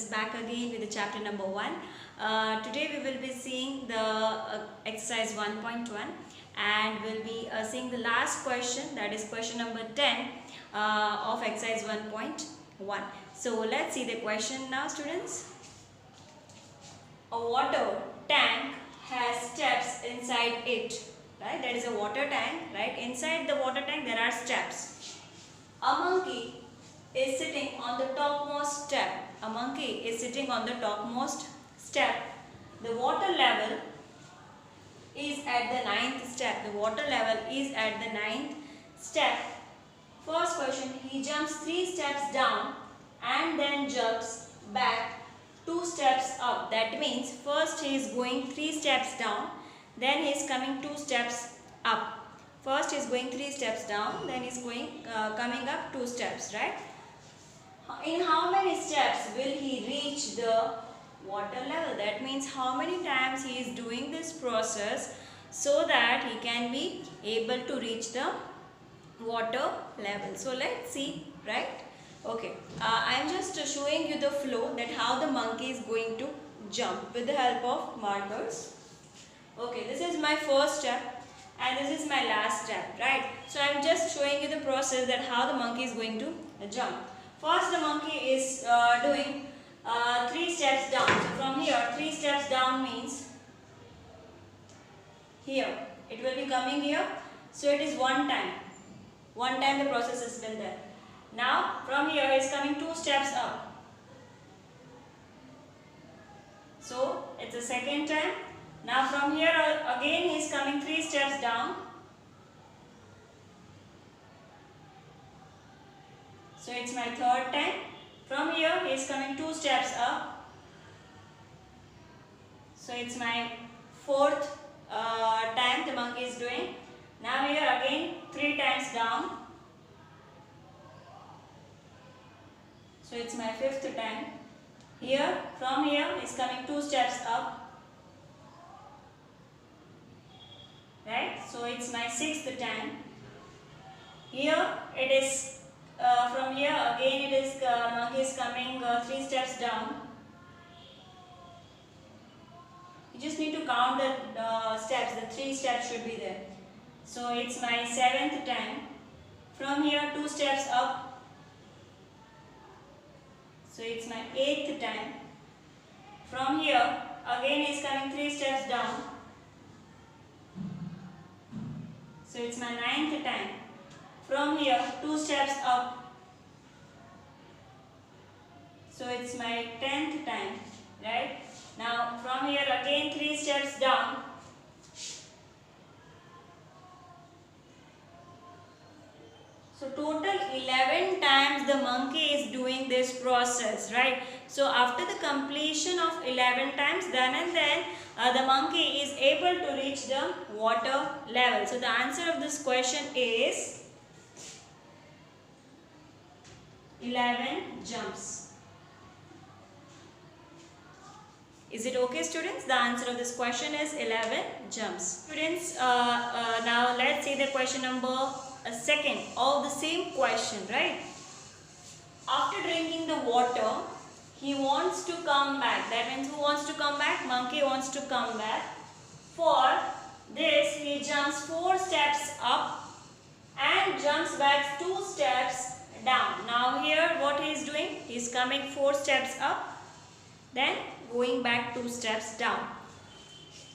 back again with the chapter number 1. Today we will be seeing the exercise 1.1 and we'll be seeing the last question, that is question number 10 of exercise 1.1. So let's see the question now, students. A water tank has steps inside it, right? That is a water tank, right? Inside the water tank there are steps. A monkey is sitting on the topmost step. A monkey is sitting on the topmost step. The water level is at the 9th step. The water level is at the 9th step. First question, he jumps 3 steps down and then jumps back 2 steps up. That means first he is going 3 steps down, then he is coming 2 steps up. First he is going 3 steps down, then he is coming up 2 steps, right? In how many steps will he reach the water level? That means how many times he is doing this process so that he can be able to reach the water level. So let's see, right? Okay, I am just showing you the flow, that how the monkey is going to jump with the help of markers. Okay, this is my first step and this is my last step, right? So I am just showing you the process, that how the monkey is going to jump. First the monkey is doing 3 steps down. So from here 3 steps down means here. It will be coming here. So it is one time. One time the process has been there. Now from here it is coming 2 steps up. So it's the second time. Now from here again he is coming 3 steps down. So it's my third time. From here he is coming 2 steps up. So it's my fourth time the monkey is doing. Now here again 3 times down. So it's my fifth time. Here, from here is coming 2 steps up. Right? So it's my 6th time. Here it is from here again it is monkey is coming 3 steps down. You just need to count the steps. The 3 steps should be there. So it's my 7th time. From here 2 steps up. So it's my 8th time. From here again is coming 3 steps down. So it's my 9th time. From here 2 steps up. So it's my 10th time, right? Now from here again 3 steps down. So total 11 times the monkey is doing this process, right? So after the completion of 11 times, then and then the monkey is able to reach the water level. So the answer of this question is 11 jumps. Is it okay, students? The answer of this question is 11 jumps. Students, now let's see the question number second of the same question, right? After drinking the water, he wants to come back. That means who wants to come back? Monkey wants to come back. For this, he jumps 4 steps up and jumps back 2 steps down. Now here what he is doing? He is coming 4 steps up, then going back 2 steps down.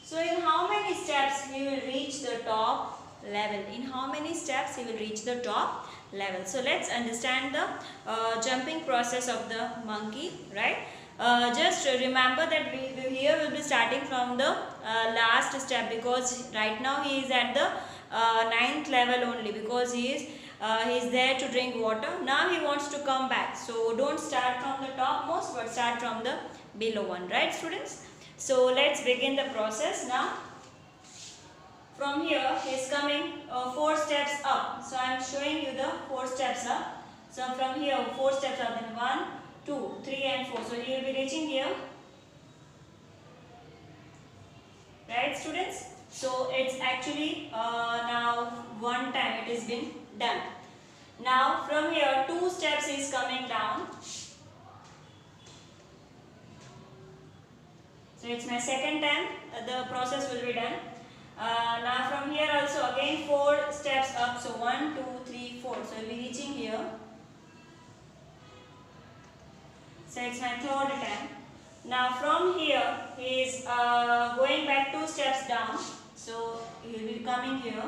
So in how many steps he will reach the top level? In how many steps he will reach the top level? So let's understand the jumping process of the monkey, right? Just remember that we here will be starting from the last step, because right now he is at the 9th level only, because he is there to drink water. Now he wants to come back. So don't start from the topmost, but start from the below one, right, students? So let's begin the process now. From here he is coming 4 steps up. So I am showing you the 4 steps up. So from here 4 steps up, then 1, 2, 3 and 4. So he will be reaching here. Right, students? So it's actually now 1 time it has been done. Now from here 2 steps is coming down. So it's my second time the process will be done. Now from here also again 4 steps up. So 1, 2, 3, 4. So I'll be reaching here. So it's my third time. Now from here he is going back 2 steps down. So he will be coming here.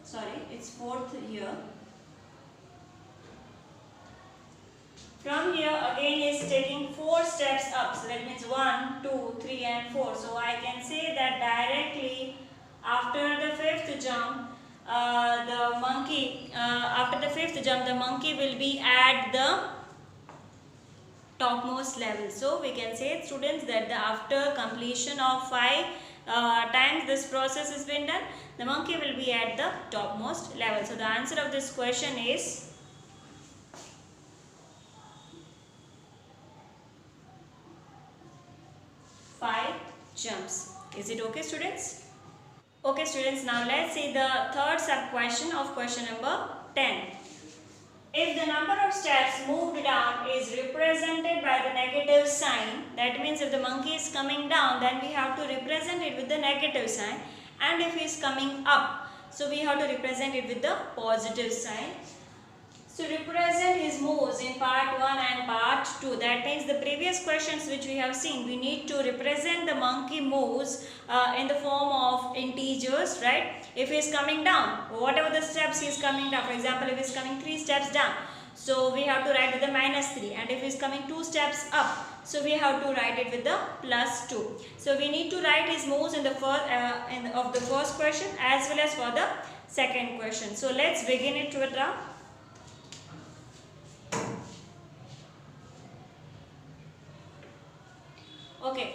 Sorry, it's fourth here. From here again he is taking 4 steps up. So that means 1, 2, 3 and 4. So I can say that directly after the fifth jump, the monkey will be at the topmost level. So we can say, students, that after completion of 5 times this process has been done, the monkey will be at the topmost level. So the answer of this question is 5 jumps. Is it okay, students? Okay, students, now let's see the third sub question of question number 10. If the number of steps moved down is represented by the negative sign, that means if the monkey is coming down, then we have to represent it with the negative sign, and if he is coming up, so we have to represent it with the positive sign. So represent his moves in part 1 and part 2. That means the previous questions which we have seen, we need to represent the monkey moves in the form of integers, right? If he is coming down, whatever the steps he is coming down, for example, if he is coming 3 steps down, so we have to write with the -3, and if he is coming 2 steps up, so we have to write it with the +2. So we need to write his moves in the first question as well as for the second question. So let's begin it with the okay,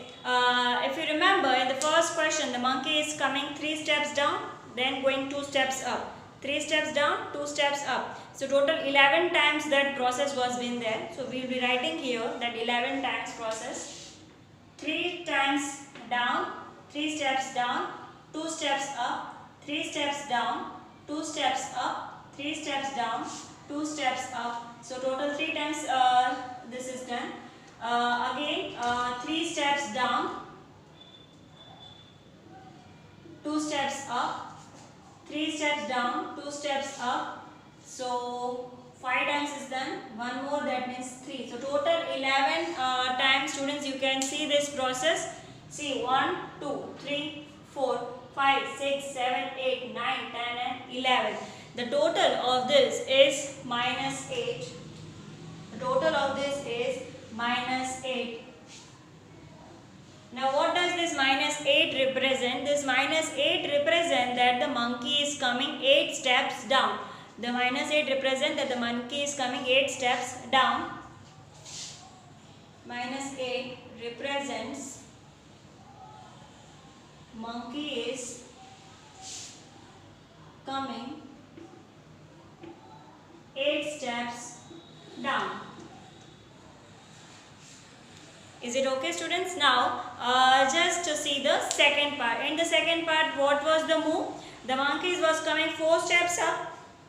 if you remember, in the first question the monkey is coming 3 steps down, then going 2 steps up, 3 steps down, 2 steps up. So total 11 times that process was been there. So we will be writing here that 11 times process. 3 times down, 3 steps down, 2 steps up, 3 steps down, 2 steps up, 3 steps down, 2 steps up. So total 3 times this is done. Again 3 steps down, 2 steps up, 3 steps down, 2 steps up. So 5 times is done, one more, that means 3. So total 11 times, students, you can see this process. See, 1, 2, 3, 4, 5, 6, 7, 8, 9, 10 and 11. The total of this is -8. The total of this is -8. Now what does this -8 represent? This -8 represent that the monkey is coming 8 steps down. The -8 represent that the monkey is coming 8 steps down. -8 represents monkey is coming 8 steps down. Is it okay, students? Now just to see the second part. In the second part, what was the move? The monkey was coming 4 steps up,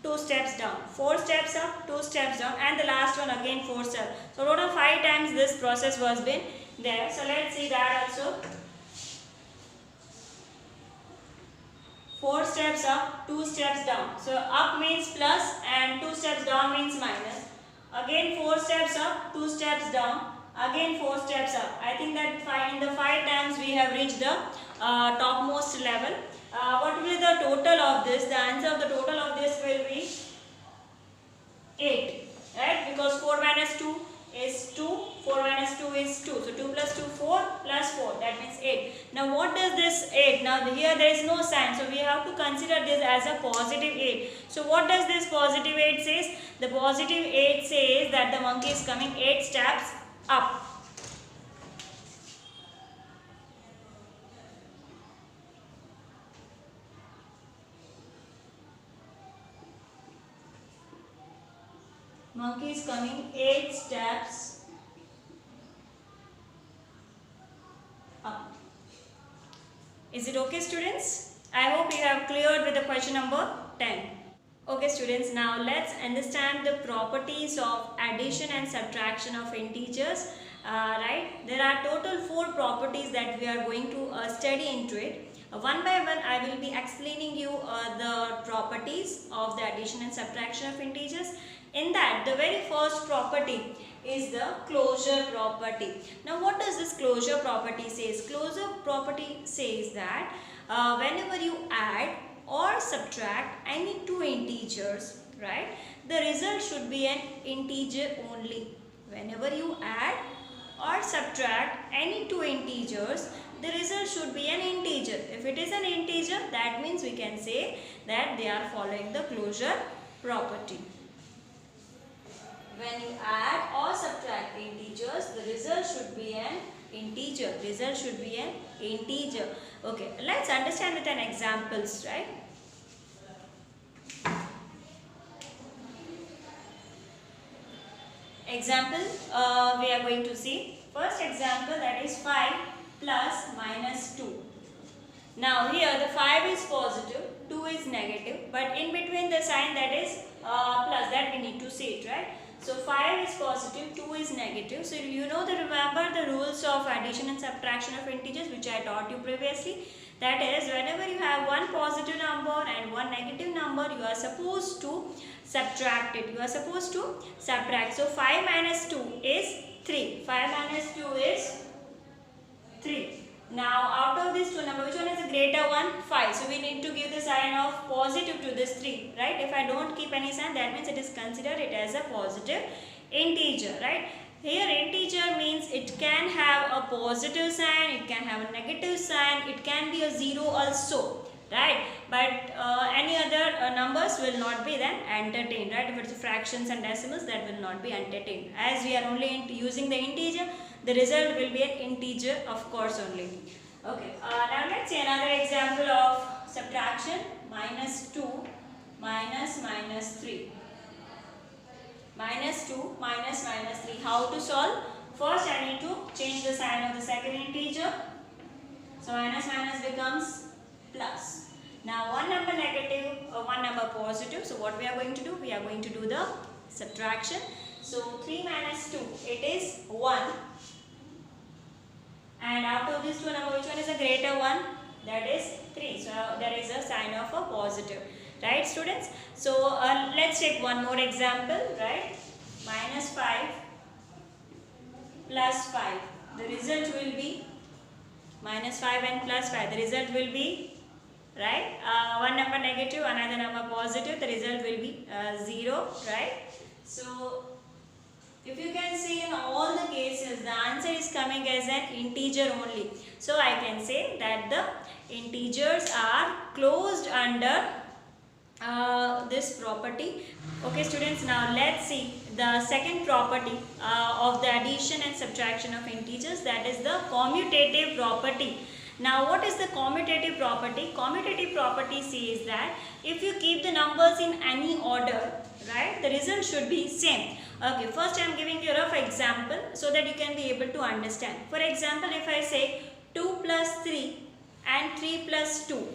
2 steps down, 4 steps up, 2 steps down, and the last one again 4 steps. So total 5 times this process was been there. So let's see that also. 4 steps up, 2 steps down. So up means plus and 2 steps down means minus. Again 4 steps up, 2 steps down. Again 4 steps up. I think that in the 5 times we have reached the topmost level. What will be the total of this? The answer of the total of this will be 8, right? Because 4 minus 2 is 2, 4 minus 2 is 2. So 2 plus 2, 4 plus 4, that means 8. Now what does this 8? Now here there is no sign, so we have to consider this as a positive 8. So what does this positive 8 says? The positive 8 says that the monkey is coming 8 steps up. Monkey is coming 8 steps up. Is it okay, students? I hope you have cleared with the question number 10. Okay, students, now let's understand the properties of addition and subtraction of integers. right? There are total 4 properties that we are going to study into it. One by one I will be explaining you the properties of the addition and subtraction of integers. In that, the very first property is the closure property. Now what does this closure property says? Closure property says that whenever you add or subtract any two integers, right, the result should be an integer only. Whenever you add or subtract any two integers, the result should be an integer. If it is an integer, that means we can say that they are following the closure property. When you add or subtract integers, the result should be an integer. Result should be an integer. Okay, let's understand with an examples, right? Example we are going to see. First example, that is 5 plus minus 2. Now here the 5 is positive, 2 is negative, but in between the sign that is plus, that we need to see it, right? So 5 is positive, 2 is negative. So you know remember the rules of addition and subtraction of integers which I taught you previously. That is, whenever you have one positive number and one negative number, you are supposed to subtract it. You are supposed to subtract. So 5 minus 2 is 3. 5 minus 2 is 3. Now out of these two numbers, which one is the greater one? 5. So we need to give the sign of positive to this 3, right? If I don't keep any sign, that means it is considered it as a positive integer, right? Here integer means it can have a positive sign, it can have a negative sign, it can be a 0 also, right? But any other numbers will not be then entertained, right? If it's fractions and decimals, that will not be entertained. As we are only using the integer, the result will be an integer, of course, only. Okay, now let's see another example of subtraction. Minus 2 minus 3. Minus 2 minus 3. How to solve? First I need to change the sign of the second integer. So minus becomes plus. Now one number negative, one number positive. So what we are going to do? We are going to do the subtraction. So 3 minus 2, it is 1. And out of these two numbers, which one is a greater one? That is 3. So there is a sign of a positive. Right, students? So let's take one more example, right? Minus 5 plus 5. The result will be minus 5 and plus 5. The result will be, right? One number negative, another number positive. The result will be 0, right? So if you can see, in all the cases, the answer is coming as an integer only. So I can say that the integers are closed under this property. Okay, students, now let's see the second property of the addition and subtraction of integers, that is the commutative property. Now what is the commutative property? Commutative property says that if you keep the numbers in any order, right, the result should be same. Okay, first I am giving you a rough example so that you can be able to understand. For example, if I say 2 plus 3 and 3 plus 2,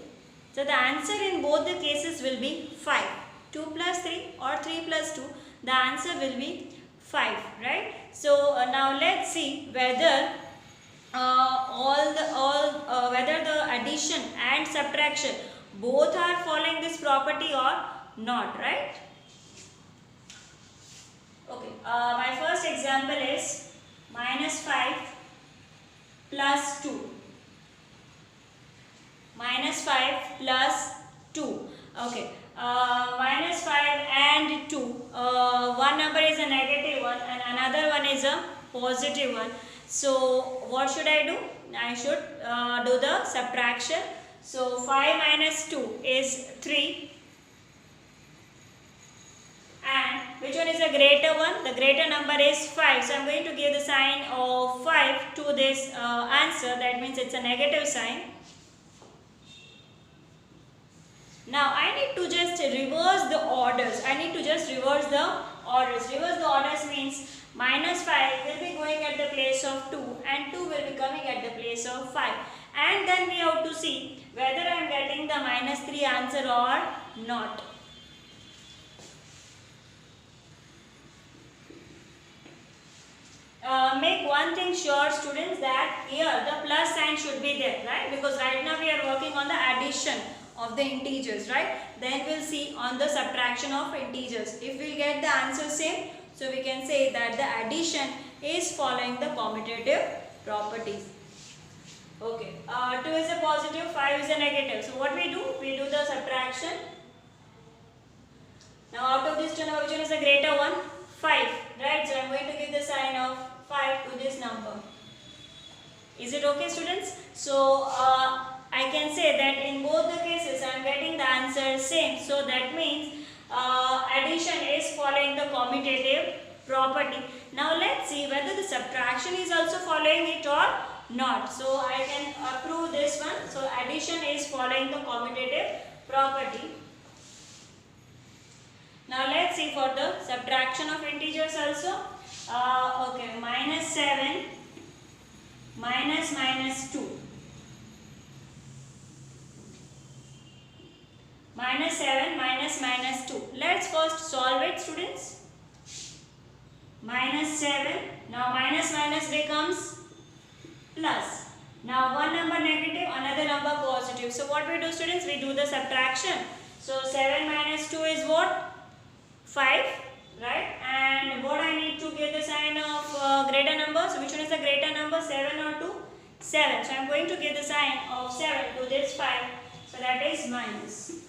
so the answer in both the cases will be 5. 2 plus 3 or 3 plus 2, the answer will be 5, right? So now let's see whether whether the addition and subtraction both are following this property or not, right? Okay, my first example is minus 5 plus 2. Minus 5 plus 2. Okay, minus 5 and 2. One number is a negative one and another one is a positive one. So what should I do? I should do the subtraction. So 5 minus 2 is 3. And which one is the greater one? The greater number is 5. So I am going to give the sign of 5 to this answer. That means it's a negative sign. Now I need to just reverse the orders. Reverse the orders means minus 5 will be going at the place of 2 and 2 will be coming at the place of 5. And then we have to see whether I am getting the minus 3 answer or not. make one thing sure, students, that here the plus sign should be there, right? Because right now we are working on the addition of the integers, right? Then we'll see on the subtraction of integers. If we get the answer same, so we can say that the addition is following the commutative properties. Okay, 2 is a positive, 5 is a negative. So what we do? We do the subtraction. Now out of this two, which one is the greater one? 5, right? So I am going to give the sign of 5 to this number. Is it okay, students? So I can say that in both the cases I am getting the answer same. So that means addition is following the commutative property. Now let's see whether the subtraction is also following it or not. So I can prove this one. So addition is following the commutative property. Now let's see for the subtraction of integers also. Okay, minus 7 minus 2. Minus 7 minus 2. Let's first solve it, students. Minus 7. Now minus becomes plus. Now one number negative, another number positive. So what we do, students? We do the subtraction. So 7 minus 2 is what? 5, right? And what I need to give the sign of greater number. So which one is the greater number, 7 or 2? 7. So I am going to give the sign of 7 to this 5. So that is minus.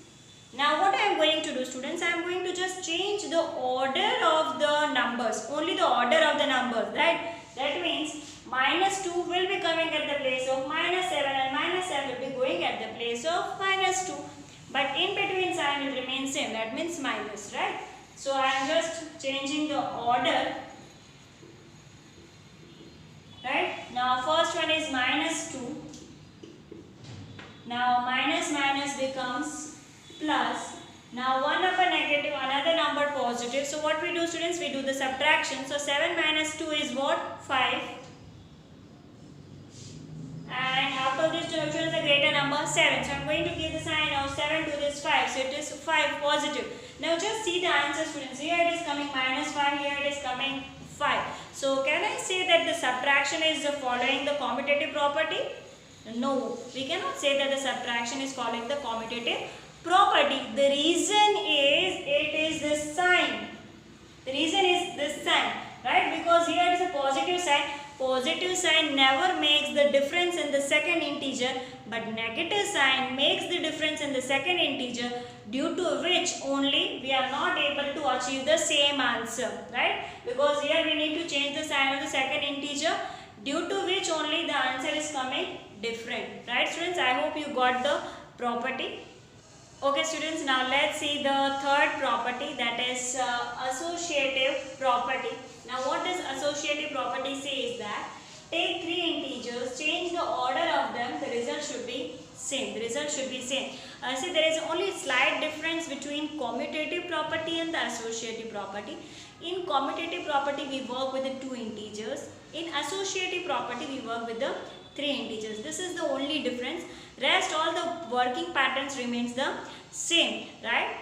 Now what I am going to do, students? I am going to just change the order of the numbers. Only the order of the numbers, right? That means minus 2 will be coming at the place of minus 7 and minus 7 will be going at the place of minus 2. But in between sign will remain same. That means minus, right? So I am just changing the order, right? Now first one is minus 2. Now minus becomes plus. Now one number negative, another number positive. So what we do, students? We do the subtraction. So 7 minus 2 is what? 5. And after this, which one is the greater number? 7. So I am going to give the sign of 7 to this 5. So it is 5 positive. Now just see the answer, students. Here it is coming minus 5, here it is coming 5. So can I say that the subtraction is following the commutative property? No, we cannot say that the subtraction is following the commutative property. The reason is it is this sign. The reason is this sign, right? Because here it is a positive sign. Positive sign never makes the difference in the second integer, but negative sign makes the difference in the second integer, due to which only we are not able to achieve the same answer, right? Because here we need to change the sign of the second integer, due to which only the answer is coming different, right, students? I hope you got the property. Okay, students, now let's see the third property, that is associative property. Now what does associative property say is that take three integers, change the order of them, the result should be same. The result should be same. See, there is only slight difference between commutative property and the associative property. In commutative property, we work with the two integers. In associative property, we work with the three integers. This is the only difference. Rest all the working patterns remains the same, right?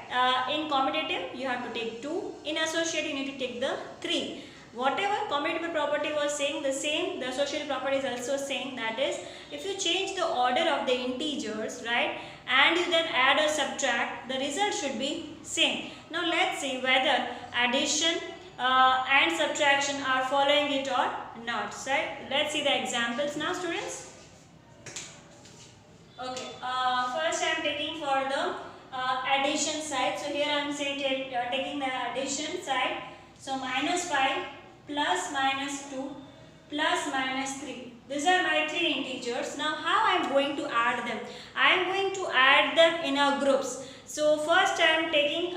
In commutative, you have to take 2. In associative, you need to take the 3. Whatever commutative property was saying the same, the associative property is also saying, that is, if you change the order of the integers, right, and you then add or subtract, the result should be same. Now let's see whether addition and subtraction are following it or not. So let's see the examples now, students. Okay, first I am taking for the addition side. So here I am saying taking the addition side. So minus 5 plus minus 2 plus minus 3. These are my three integers. Now how I am going to add them? I am going to add them in a groups. So first I am taking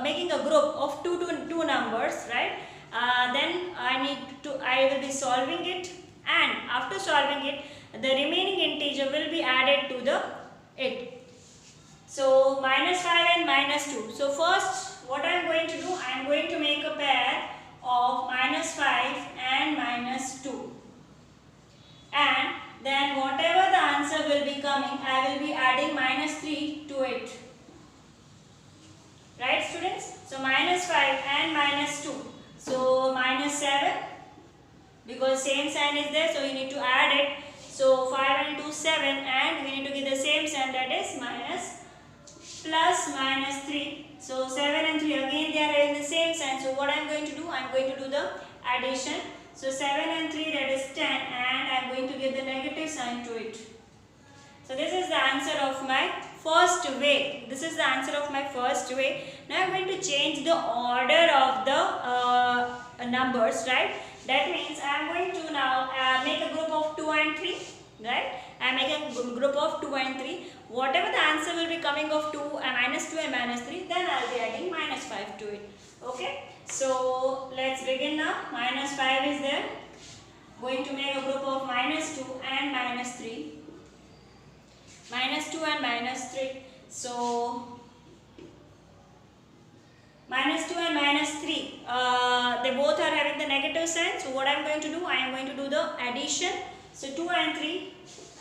making a group of two numbers, right? Then I will be solving it, and after solving it, the remaining integer will be added to it. So minus 5 and minus 2. So first what I am going to do, I am going to make a pair of minus 5 and minus 2. And then whatever the answer will be coming, I will be adding minus 3 to it. Right, students? So minus 5 and minus 2. So minus 7 because same sign is there, so you need to add it. So 5 and 2 7, and we need to give the same sign, that is minus plus minus 3. So 7 and 3 again they are having the same sign. So what I am going to do? I am going to do the addition. So 7 and 3, that is 10, and I am going to give the negative sign to it. So this is the answer of my first way. This is the answer of my first way. Now I am going to change the order of the numbers, right? That means I am going to now make a group of 2 and 3, right? I am making a group of 2 and 3. Whatever the answer will be coming of 2 and minus 2 and minus 3, then I will be adding minus 5 to it. Okay? So let's begin now. Minus 5 is there. Going to make a group of minus 2 and minus 3. Minus 2 and minus 3. So minus 2 and minus 3, they both are having the negative sign. So what I am going to do? I am going to do the addition. So 2 and 3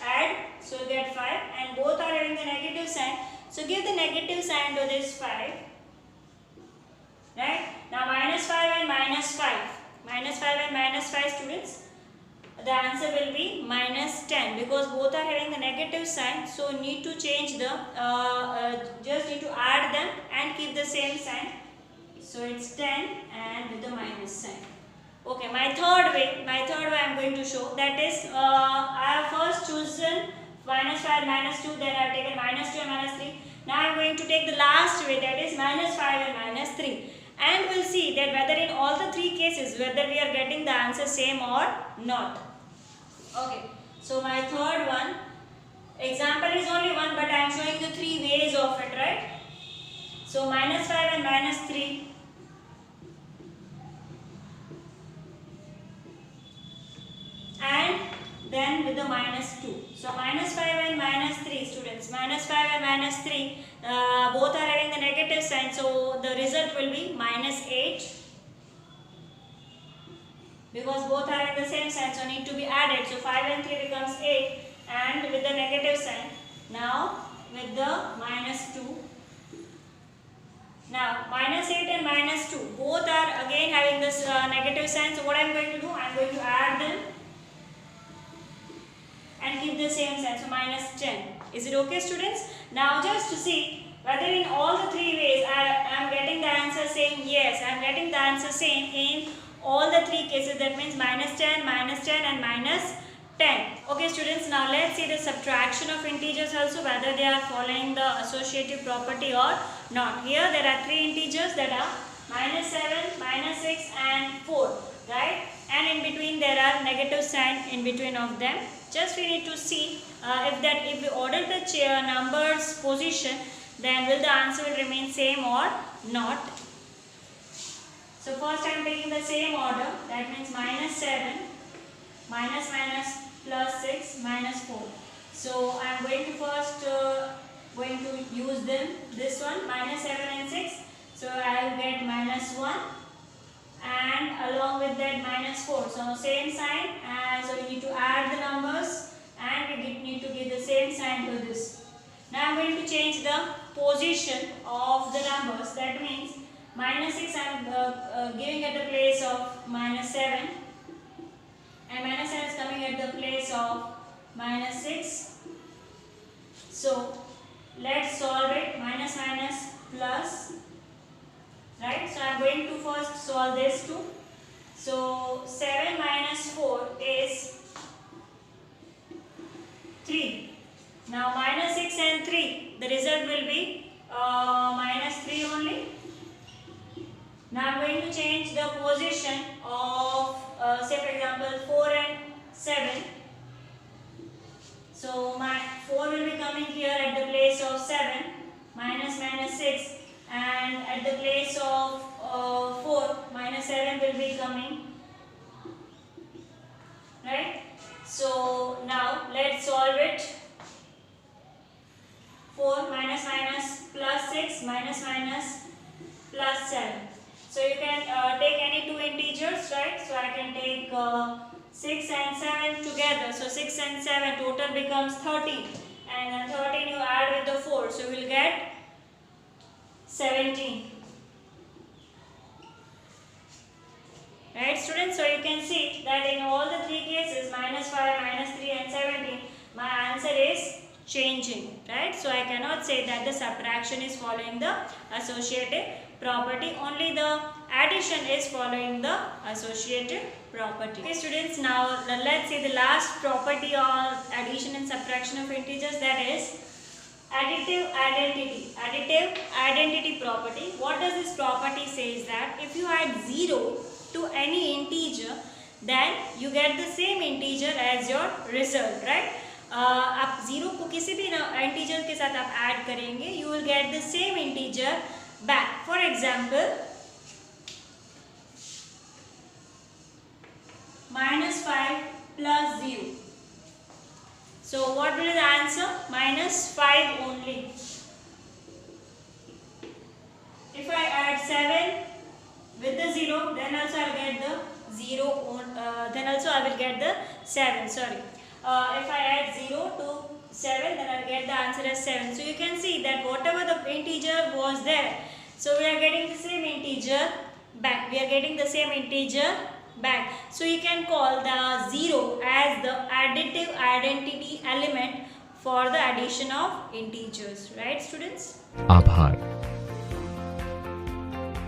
add, so you get 5, and both are having the negative sign. So give the negative sign to this 5. Right? Now minus 5 and minus 5. Minus 5 and minus 5, students. The answer will be minus 10, because both are having the negative sign. So need to change the, just need to add them and keep the same sign. So it's 10 and with the minus sign. Okay, my third way I am going to show, that is I have first chosen minus 5 and minus 2, then I have taken minus 2 and minus 3. Now I am going to take the last way, that is minus 5 and minus 3. And we'll see that whether in all the three cases, whether we are getting the answer same or not. Okay, so my third one, example is only one, but I am showing the three ways of it, right? So minus 5 and minus 3. And then with the minus 2. So minus 5 and minus 3, students. Minus 5 and minus 3, both are having the negative sign. So the result will be minus 8. Because both are in the same sign, so need to be added. So 5 and 3 becomes 8, and with the negative sign. Now with the minus 2. Now minus 8 and minus 2, both are again having this negative sign. So what I am going to do? I am going to add them and keep the same sign. So minus 10. Is it okay, students? Now just to see whether in all the three ways I am getting the answer same. Yes, I am getting the answer same in all the three cases. That means minus 10 and minus 10. Okay, students, now let's see the subtraction of integers also, whether they are following the associative property or not. Here there are three integers, that are minus 7, minus 6 and 4, right? And in between there are negative sign in between of them. Just we need to see if we order the numbers position, then will the answer will remain same or not. So first I am taking the same order, that means minus 7, minus minus plus 6, minus 4. So I am going to first going to use them, this one minus 7 and 6. So I will get minus 1, and along with that minus 4. So same sign, and so we need to add the numbers, and we need to give the same sign to this. Now I am going to change the position of the numbers. That means minus 6 I am giving at the place of minus 7, and minus 7 is coming at the place of minus 6. So let's solve it. Minus minus plus, right? So I am going to first solve this too. So 7 minus 4 is 3. Now minus 6 and 3, the result will be minus 3 only. Now I am going to change the position of say for example 4 and 7. So my 4 will be coming here at the place of 7, minus minus 6, and at the place of 4, minus 7 will be coming, right? So now let's solve it. 4 minus minus plus 6 minus minus plus 7. So you can take any two integers, right? So I can take 6 and 7 together. So 6 and 7 total becomes 13, and then 13 you add with the 4, so we will get 17. right students? So you can see that in all the three cases, minus 5, minus 3 and 17, my answer is changing, right? So I cannot say that the subtraction is following the associative property, only the addition is following the associative property. Okay students, now let's see the last property of addition and subtraction of integers, that is additive identity. Additive identity property. What does this property say is that if you add 0 to any integer, then you get the same integer as your result, right? आप 0 को किसी भी integer के साथ आप add करेंगे, you will get the same integer back. For example, minus 5 plus 0. So what will be the answer? Minus 5 only. If I add 7 with the 0, then also I will get the 0. Then also I will get the 7. Sorry. If I add 0 to 7, then I will get the answer as 7. So you can see that whatever the integer was there, so we are getting the same integer back. We are getting the same integer back. So you can call the 0 as the additive identity element for the addition of integers, right students? आभार।